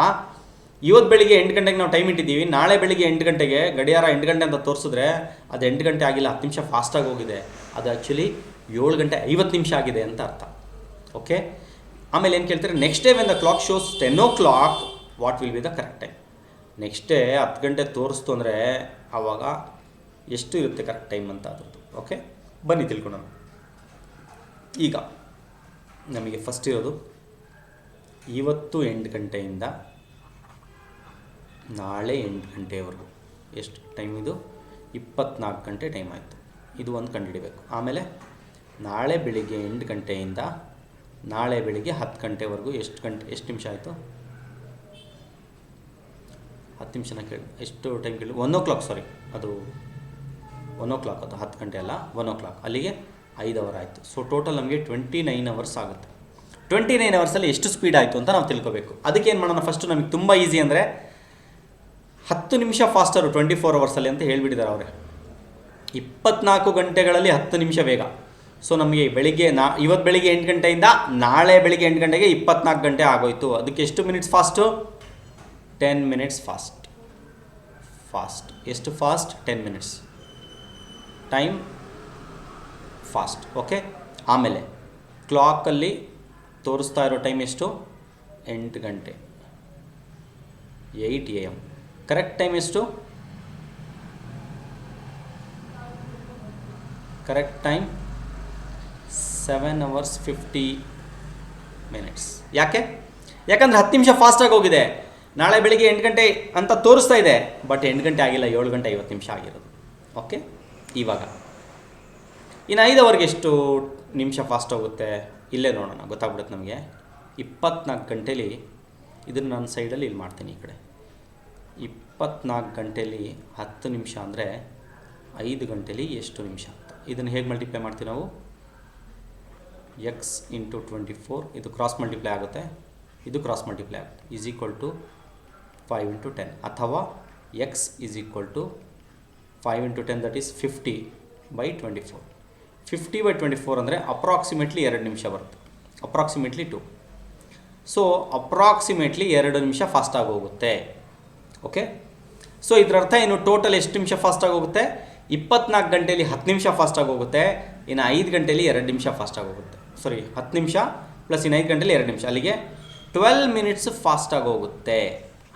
ಇವತ್ತು ಬೆಳಿಗ್ಗೆ 8 ಗಂಟೆಗೆ ನಾವು ಟೈಮ್ ಇಟ್ಟಿದ್ದೀವಿ, ನಾಳೆ ಬೆಳಿಗ್ಗೆ 8 ಗಂಟೆಗೆ ಗಡಿಯಾರ 8 ಗಂಟೆ ಅಂತ ತೋರಿಸಿದ್ರೆ ಅದು 8 ಗಂಟೆ ಆಗಿಲ್ಲ, 10 ನಿಮಿಷ ಫಾಸ್ಟಾಗಿ ಹೋಗಿದೆ. ಅದು ಆ್ಯಕ್ಚುಲಿ 7 ಗಂಟೆ 50 ನಿಮಿಷ ಆಗಿದೆ ಅಂತ ಅರ್ಥ. ಓಕೆ, ಆಮೇಲೆ ಏನು ಕೇಳ್ತಾರೆ? Next day when the clock shows 10 o'clock what will be the correct time? Next day 10 ಗಂಟೆ ತೋರಿಸ್ತು ಅಂದರೆ ಆವಾಗ ಎಷ್ಟು ಇರುತ್ತೆ ಕರೆಕ್ಟ್ ಟೈಮ್ ಅಂತ ಅದ್ರದ್ದು. ಓಕೆ, ಬನ್ನಿ ತಿಳ್ಕೊಳ್ಳೋಣ. ಈಗ ನಮಗೆ ಫಸ್ಟ್ ಇರೋದು ಇವತ್ತು 8 ಗಂಟೆಯಿಂದ ನಾಳೆ 8 ಗಂಟೆವರೆಗೂ ಎಷ್ಟು ಟೈಮ್? ಇದು 24 ಗಂಟೆ ಟೈಮ್ ಆಯಿತು. ಇದು ಒಂದು ಕಂಡುಹಿಡಿಬೇಕು. ಆಮೇಲೆ ನಾಳೆ ಬೆಳಿಗ್ಗೆ 8 ಗಂಟೆಯಿಂದ ನಾಳೆ ಬೆಳಿಗ್ಗೆ 10 ಗಂಟೆವರೆಗೂ ಎಷ್ಟು ನಿಮಿಷ ಆಯಿತು? 10 ನಿಮಿಷನ ಕೇಳಿ ಎಷ್ಟು ಟೈಮ್ ಕೇಳಿ? 1 o'clock, ಸಾರಿ, ಅದು 1 o'clock, ಅದು 10 ಗಂಟೆ ಅಲ್ಲ, 1 o'clock. ಅಲ್ಲಿಗೆ 5 hour ಆಯಿತು. ಸೊ ಟೋಟಲ್ ನಮಗೆ 29 hours ಆಗುತ್ತೆ. 29 ಅವರ್ಸಲ್ಲಿ ಎಷ್ಟು ಸ್ಪೀಡ್ ಆಯಿತು ಅಂತ ನಾವು ತಿಳ್ಕೊಬೇಕು. ಅದಕ್ಕೆ ಏನು ಮಾಡೋಣ? ಫಸ್ಟು ನಮಗೆ ತುಂಬ ಈಸಿ ಅಂದರೆ 10 ನಿಮಿಷ ಫಾಸ್ಟರು 24 ಅವರ್ಸಲ್ಲಿ ಅಂತ ಹೇಳಿಬಿಟ್ಟಿದ್ದಾರೆ ಅವರೇ. 24 ಗಂಟೆಗಳಲ್ಲಿ 10 ನಿಮಿಷ ವೇಗ. ಸೊ ನಮಗೆ ಬೆಳಿಗ್ಗೆ ಇವತ್ತು ಬೆಳಿಗ್ಗೆ 8 ಗಂಟೆಯಿಂದ ನಾಳೆ ಬೆಳಿಗ್ಗೆ 8 ಗಂಟೆಗೆ 24 ಗಂಟೆ ಆಗೋಯ್ತು. ಅದಕ್ಕೆ ಎಷ್ಟು ಮಿನಿಟ್ಸ್ ಫಾಸ್ಟು? 10 minutes fast. ಎಷ್ಟು fast? 10 minutes time fast. Okay, ಆಮೇಲೆ ಕ್ಲಾಕಲ್ಲಿ ತೋರಿಸ್ತಾ ಇರೋ ಟೈಮ್ ಎಷ್ಟು? 8 ಗಂಟೆ 8 AM. ಕರೆಕ್ಟ್ ಟೈಮ್ ಎಷ್ಟು? Correct time 7 hours 50 minutes. ಯಾಕಂದರೆ 10 ನಿಮಿಷ ಫಾಸ್ಟಾಗಿ ಹೋಗಿದೆ. ನಾಳೆ ಬೆಳಿಗ್ಗೆ 8 ಗಂಟೆ ಅಂತ ತೋರಿಸ್ತಾ ಇದೆ, ಬಟ್ 8 ಗಂಟೆ ಆಗಿಲ್ಲ, 7 ಗಂಟೆ 50 ನಿಮಿಷ ಆಗಿರೋದು. ಓಕೆ, ಇವಾಗ ಇನ್ನು 5 ಅವರ್ಗೆ ಎಷ್ಟು ನಿಮಿಷ ಫಾಸ್ಟ್ ಹೋಗುತ್ತೆ? ಇಲ್ಲೇ ನೋಡೋಣ, ಗೊತ್ತಾಗ್ಬಿಡುತ್ತೆ ನಮಗೆ. 24 ಗಂಟೆಲಿ ಇದನ್ನು ನಾನು ಸೈಡಲ್ಲಿ ಇಲ್ಲಿ ಮಾಡ್ತೀನಿ. ಈ ಕಡೆ 24 ಗಂಟೆಲಿ 10 ನಿಮಿಷ ಅಂದರೆ 5 ಗಂಟೆಲಿ ಎಷ್ಟು ನಿಮಿಷ ಅಂತ. ಇದನ್ನು ಹೇಗೆ ಮಲ್ಟಿಪ್ಲೈ ಮಾಡ್ತೀವಿ ನಾವು? x × 24, ಇದು ಕ್ರಾಸ್ ಮಲ್ಟಿಪ್ಲೈ ಆಗುತ್ತೆ, ಇದು ಕ್ರಾಸ್ ಮಲ್ಟಿಪ್ಲೈ ಆಗುತ್ತೆ, ಈಸ್ ಈಕ್ವಲ್ ಟು 5 × 10. ಅಥವಾ x is equal to 5 × 10, that is 50/24. 50/24 ಅಂದರೆ ಅಪ್ರಾಕ್ಸಿಮೇಟ್ಲಿ 2 ನಿಮಿಷ ಬರುತ್ತೆ, ಅಪ್ರಾಕ್ಸಿಮೇಟ್ಲಿ 2. ಸೊ ಅಪ್ರಾಕ್ಸಿಮೇಟ್ಲಿ 2 ನಿಮಿಷ ಫಾಸ್ಟಾಗಿ ಹೋಗುತ್ತೆ. ಓಕೆ, ಸೊ ಇದರರ್ಥ ಏನು? ಟೋಟಲ್ ಎಷ್ಟು ನಿಮಿಷ ಫಾಸ್ಟಾಗಿ ಹೋಗುತ್ತೆ? 24 ಗಂಟೆಯಲ್ಲಿ 10 ನಿಮಿಷ ಫಾಸ್ಟಾಗಿ ಹೋಗುತ್ತೆ, ಇನ್ನು 5 ಗಂಟೆಯಲ್ಲಿ 2 ನಿಮಿಷ ಫಾಸ್ಟಾಗಿ ಹೋಗುತ್ತೆ. ಸಾರಿ, 10 ನಿಮಿಷ ಪ್ಲಸ್ ಇನ್ನು 5 ಗಂಟೆಯಲ್ಲಿ 2 ನಿಮಿಷ, ಅಲ್ಲಿಗೆ 12 minutes ಫಾಸ್ಟಾಗಿ ಹೋಗುತ್ತೆ.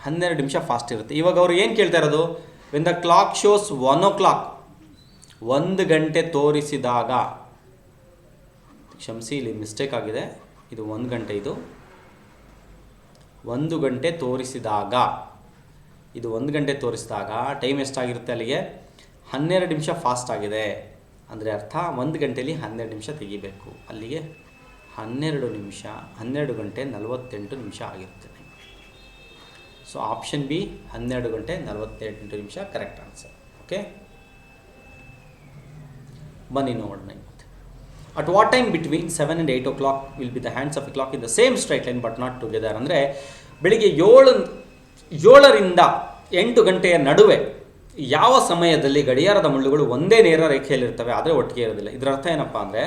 12 ನಿಮಿಷ ಫಾಸ್ಟ್ ಇರುತ್ತೆ. ಇವಾಗ ಅವರು ಏನು ಕೇಳ್ತಾ ಇರೋದು? When the clock shows 1 o'clock, 1 ಗಂಟೆ ತೋರಿಸಿದಾಗ, ಕ್ಷಮಿಸಿ ಇಲ್ಲಿ ಮಿಸ್ಟೇಕ್ ಆಗಿದೆ, ಇದು 1 ಗಂಟೆ, ಇದು 1 ಗಂಟೆ ತೋರಿಸಿದಾಗ, ಇದು 1 ಗಂಟೆ ತೋರಿಸಿದಾಗ ಟೈಮ್ ಎಷ್ಟಾಗಿರುತ್ತೆ? ಅಲ್ಲಿಗೆ 12 ನಿಮಿಷ ಫಾಸ್ಟ್ ಆಗಿದೆ. ಅಂದರೆ ಅರ್ಥ 1 ಗಂಟೆಯಲ್ಲಿ 12 ನಿಮಿಷ ತೆಗಿಬೇಕು. ಅಲ್ಲಿಗೆ 12 ನಿಮಿಷ, 12 ಗಂಟೆ 48 ನಿಮಿಷ ಆಗಿರುತ್ತೆ. ಸೊ ಆಪ್ಷನ್ ಬಿ 12 ಗಂಟೆ 48 ನಿಮಿಷ ಕರೆಕ್ಟ್ ಆನ್ಸರ್. ಓಕೆ, ಬನ್ನಿ ನೋಡೋಣ. At what time between 7 and 8 o'clock will be the hands of A clock in the same straight line but not together. ಅಂದರೆ ಬೆಳಿಗ್ಗೆ 7ರಿಂದ 8 ಗಂಟೆಯ ನಡುವೆ ಯಾವ ಸಮಯದಲ್ಲಿ ಗಡಿಯಾರದ ಮುಳ್ಳುಗಳು ಒಂದೇ ನೇರ ರೇಖೆಯಲ್ಲಿರ್ತವೆ ಆದರೆ ಒಟ್ಟಿಗೆ ಇರೋದಿಲ್ಲ. ಇದರ ಅರ್ಥ ಏನಪ್ಪ ಅಂದರೆ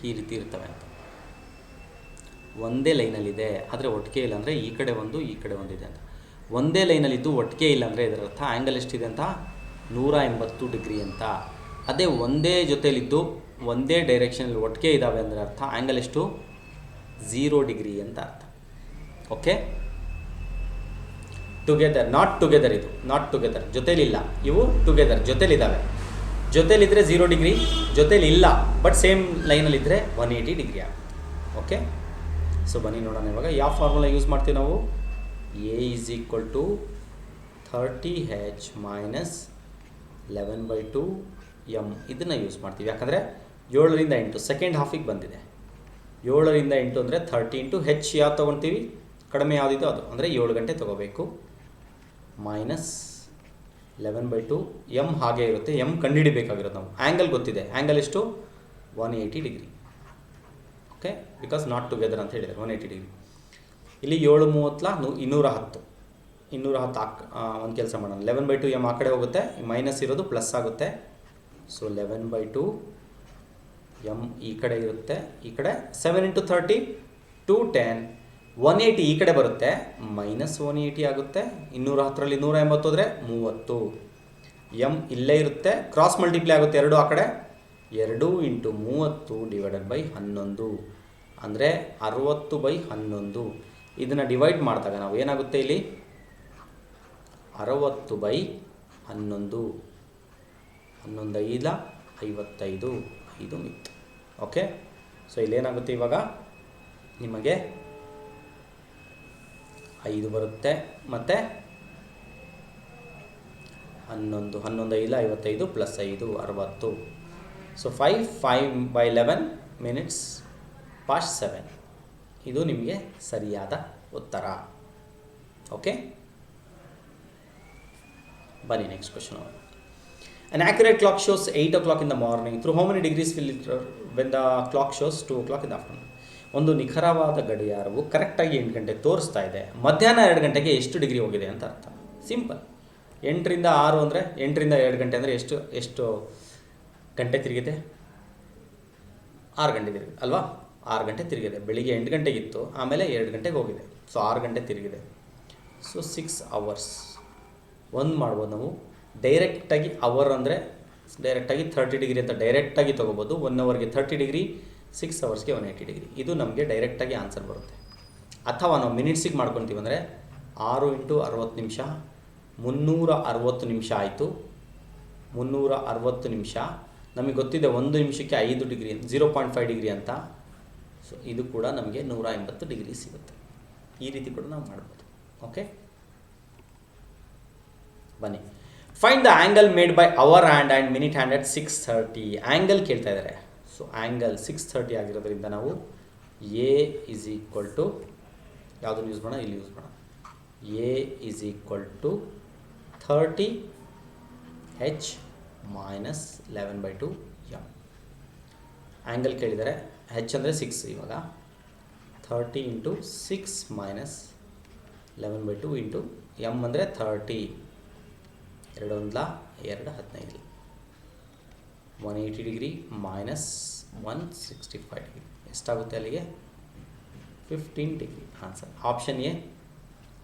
ಈ ರೀತಿ ಇರ್ತವೆ ಅಂತ, ಒಂದೇ ಲೈನಲ್ಲಿದೆ ಆದರೆ ಒಟ್ಟಿಗೆ ಇಲ್ಲ ಅಂದರೆ ಈ ಕಡೆ ಒಂದು ಈ ಕಡೆ ಒಂದಿದೆ ಅಂತ. ಒಂದೇ ಲೈನಲ್ಲಿದ್ದು ಒಟ್ಟಿಗೆ ಇಲ್ಲ ಅಂದರೆ ಇದರ ಅರ್ಥ ಆ್ಯಂಗಲ್ ಎಷ್ಟಿದೆ ಅಂತ 180 ಡಿಗ್ರಿ ಅಂತ. ಅದೇ ಒಂದೇ ಜೊತೆಯಲ್ಲಿದ್ದು ಒಂದೇ ಡೈರೆಕ್ಷನಲ್ಲಿ ಒಟ್ಟಿಗೆ ಇದ್ದಾವೆ ಅಂದರೆ ಅರ್ಥ ಆ್ಯಂಗಲ್ ಎಷ್ಟು 0 ಡಿಗ್ರಿ ಅಂತ ಅರ್ಥ. ಓಕೆ, ಟುಗೆದರ್, ನಾಟ್ ಟುಗೆದರ್, ಇದು ನಾಟ್ ಟುಗೆದರ್, ಜೊತೆಲಿಲ್ಲ. ಇವು ಟುಗೆದರ್, ಜೊತೆಲಿದ್ದಾವೆ. ಜೊತೆಲಿದ್ದರೆ 0 ಡಿಗ್ರಿ, ಜೊತೆಲಿ ಇಲ್ಲ ಬಟ್ ಸೇಮ್ ಲೈನಲ್ಲಿದ್ದರೆ 180 ಡಿಗ್ರಿ ಆಗುತ್ತೆ. ಓಕೆ, ಸೊ ಬನ್ನಿ ನೋಡೋಣ ಇವಾಗ ಯಾವ ಫಾರ್ಮುಲಾ ಯೂಸ್ ಮಾಡ್ತೀವಿ ನಾವು. A is equal to 30h minus 11/2 m ಇದನ್ನು ಯೂಸ್ ಮಾಡ್ತೀವಿ. ಯಾಕಂದರೆ 7ರಿಂದ 8 ಸೆಕೆಂಡ್ ಹಾಫಿಗೆ ಬಂದಿದೆ. 7ರಿಂದ 8 ಅಂದರೆ 30 ಇಂಟು ಹೆಚ್ ಯಾವ್ದು ತೊಗೊಳ್ತೀವಿ, ಕಡಿಮೆ ಯಾವುದಿದೋ ಅದು, ಅಂದರೆ 7 ಗಂಟೆ ತೊಗೋಬೇಕು. ಮೈನಸ್ 11/2 m ಹಾಗೆ ಇರುತ್ತೆ. m ಕಂಡುಹಿಡಿಬೇಕಾಗಿರೋದು ನಾವು. ಆ್ಯಂಗಲ್ ಗೊತ್ತಿದೆ, ಆ್ಯಂಗಲ್ ಎಷ್ಟು 180 degree. Okay, because not together ಅಂತ ಹೇಳಿದ್ದಾರೆ 180 ಡಿಗ್ರಿ. ಇಲ್ಲಿ 7 30 210 ಒಂದು ಕೆಲಸ ಮಾಡೋಣ. 11/2 m ಆ ಕಡೆ ಹೋಗುತ್ತೆ, ಮೈನಸ್ ಇರೋದು ಪ್ಲಸ್ ಆಗುತ್ತೆ. ಸೊ 11/2 m ಈ ಕಡೆ ಇರುತ್ತೆ, ಈ ಕಡೆ 7 × 30 210, 180 ಈ ಕಡೆ ಬರುತ್ತೆ, ಮೈನಸ್ 180 ಆಗುತ್ತೆ. 210ರಲ್ಲಿ 180 ಹೋದರೆ 30. m ಇಲ್ಲೇ ಇರುತ್ತೆ, ಕ್ರಾಸ್ ಮಲ್ಟಿಪ್ಲೈ ಆಗುತ್ತೆ 2 ಆ ಕಡೆ. 2 × 30 ಡಿವೈಡೆಡ್ ಬೈ 11 ಅಂದರೆ 60/11. ಇದನ್ನು ಡಿವೈಡ್ ಮಾಡಿದಾಗ ನಾವು ಏನಾಗುತ್ತೆ ಇಲ್ಲಿ 60/11, 11 55, 5 ಮಿತ್ತು. ಓಕೆ, ಸೊ ಇಲ್ಲೇನಾಗುತ್ತೆ ಇವಾಗ ನಿಮಗೆ 5 ಬರುತ್ತೆ ಮತ್ತು 11, 11 55 ಪ್ಲಸ್ 5 60. So 5/11 minutes past 7. ಇದು ನಿಮಗೆ ಸರಿಯಾದ ಉತ್ತರ. ಓಕೆ, ಬನ್ನಿ next question. An accurate clock shows 8 o'clock in the morning. Through how many degrees will it when the clock shows 2 o'clock in the afternoon? ಒಂದು ನಿಖರವಾದ ಗಡಿಯಾರವು ಕರೆಕ್ಟಾಗಿ 8 ಗಂಟೆ ತೋರಿಸ್ತಾ ಇದೆ. ಮಧ್ಯಾಹ್ನ 2 ಗಂಟೆಗೆ ಎಷ್ಟು ಡಿಗ್ರಿ ಹೋಗಿದೆ ಅಂತ ಅರ್ಥ. ಸಿಂಪಲ್. 8ರಿಂದ 6 ಅಂದರೆ 8ರಿಂದ 2 ಗಂಟೆ ಅಂದರೆ ಎಷ್ಟು ಗಂಟೆ ತಿರುಗಿದೆ? 6 ಗಂಟೆ ತಿರುಗಿದೆ ಅಲ್ವಾ? 6 ಗಂಟೆ ತಿರುಗಿದೆ. ಬೆಳಿಗ್ಗೆ 8 ಗಂಟೆಗಿತ್ತು, ಆಮೇಲೆ 2 ಗಂಟೆಗೆ ಹೋಗಿದೆ. ಸೊ 6 ಗಂಟೆ ತಿರುಗಿದೆ. So 6 hours. ಒಂದು ಮಾಡ್ಬೋದು ನಾವು ಡೈರೆಕ್ಟಾಗಿ. ಅವರ್ ಅಂದರೆ ಡೈರೆಕ್ಟಾಗಿ 30 ಡಿಗ್ರಿ ಅಂತ ಡೈರೆಕ್ಟಾಗಿ ತೊಗೋಬೋದು. 1 ಅವರ್ಗೆ 30 ಡಿಗ್ರಿ, 6 ಅವರ್ಸ್ಗೆ 180 ಡಿಗ್ರಿ. ಇದು ನಮಗೆ ಡೈರೆಕ್ಟಾಗಿ ಆನ್ಸರ್ ಬರುತ್ತೆ. ಅಥವಾ ನಾವು ಮಿನಿಟ್ಸಿಗೆ ಮಾಡ್ಕೊತೀವಿ ಅಂದರೆ 6 × 60 ನಿಮಿಷ 360 ನಿಮಿಷ ಆಯಿತು. 360 ನಿಮಿಷ ನಮಗೆ ಗೊತ್ತಿದೆ 1 ನಿಮಿಷಕ್ಕೆ 5 ಡಿಗ್ರಿ 0.5 ಡಿಗ್ರಿ ಅಂತ. ಸೊ ಇದು ಕೂಡ ನಮಗೆ 180 ಡಿಗ್ರಿ ಸಿಗುತ್ತೆ. ಈ ರೀತಿ ಕೂಡ ನಾವು ಮಾಡ್ಬೋದು. ಓಕೆ, ಬನ್ನಿ. Find the angle made by hour hand and minute hand at 6:30. Angle ಕೇಳ್ತಾ ಇದ್ದಾರೆ. ಸೊ ಆ್ಯಂಗಲ್ 6:30 ಆಗಿರೋದ್ರಿಂದ ನಾವು ಎ ಈಸ್ ಈಕ್ವಲ್ ಟು ಯಾವುದನ್ನು ಯೂಸ್ ಮಾಡೋಣ, ಇಲ್ಲಿ ಯೂಸ್ ಮಾಡೋಣ. A is equal to 30h minus 11/2 m. Angle ಕೇಳಿದರೆ ಹೆಚ್ ಅಂದರೆ 6. ಇವಾಗ 30 × 6 ಮೈನಸ್ 11/2 ಇಂಟು m ಅಂದರೆ 30. 2 1 2 15, 180 ಡಿಗ್ರಿ ಮೈನಸ್ 165 ಡಿಗ್ರಿ ಎಷ್ಟಾಗುತ್ತೆ ಅಲ್ಲಿಗೆ 15 degree. Answer option A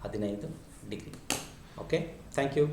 15 degree. Okay, thank you.